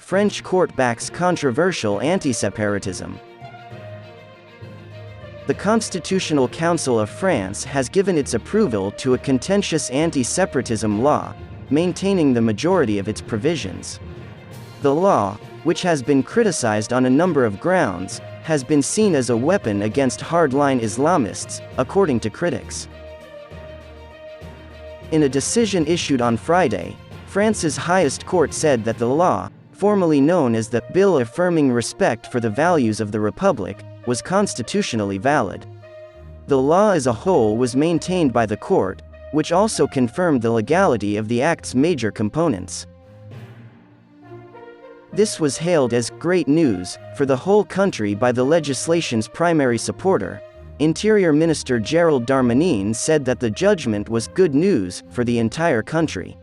French court backs controversial anti-separatism. The Constitutional Council of France has given its approval to a contentious anti-separatism law, maintaining the majority of its provisions. The law, which has been criticized on a number of grounds, has been seen as a weapon against hardline Islamists, according to critics. In a decision issued on Friday, France's highest court said that the law, formerly known as the Bill Affirming Respect for the Values of the Republic, was constitutionally valid. The law as a whole was maintained by the court, which also confirmed the legality of the act's major components. This was hailed as great news for the whole country by the legislation's primary supporter. Interior Minister Gérald Darmanin said that the judgment was good news for the entire country.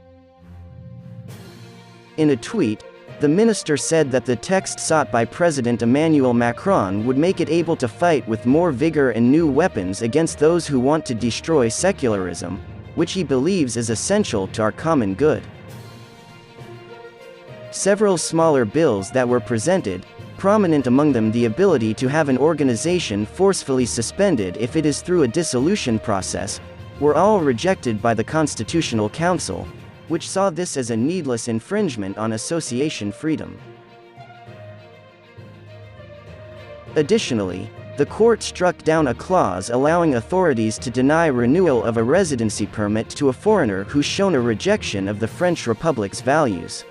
In a tweet, the minister said that the text sought by President Emmanuel Macron would make it able to fight with more vigor and new weapons against those who want to destroy secularism, which he believes is essential to our common good. Several smaller bills that were presented, prominent among them the ability to have an organization forcefully suspended if it is through a dissolution process, were all rejected by the Constitutional Council, which saw this as a needless infringement on association freedom. Additionally, the court struck down a clause allowing authorities to deny renewal of a residency permit to a foreigner who's shown a rejection of the French Republic's values.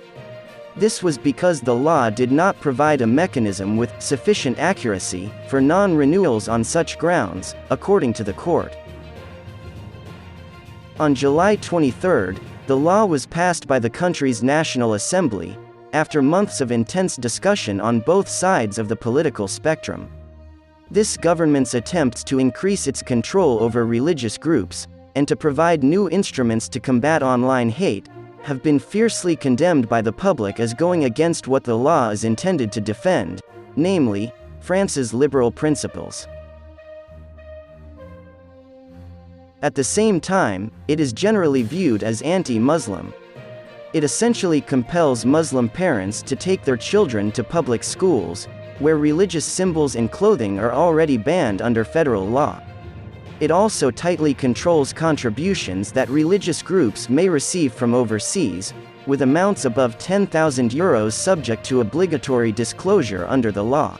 This was because the law did not provide a mechanism with sufficient accuracy for non-renewals on such grounds, according to the court. On July 23, the law was passed by the country's National Assembly, after months of intense discussion on both sides of the political spectrum. This government's attempts to increase its control over religious groups, and to provide new instruments to combat online hate, have been fiercely condemned by the public as going against what the law is intended to defend, namely, France's liberal principles. At the same time, it is generally viewed as anti-Muslim. It essentially compels Muslim parents to take their children to public schools, where religious symbols and clothing are already banned under federal law. It also tightly controls contributions that religious groups may receive from overseas, with amounts above €10,000 subject to obligatory disclosure under the law.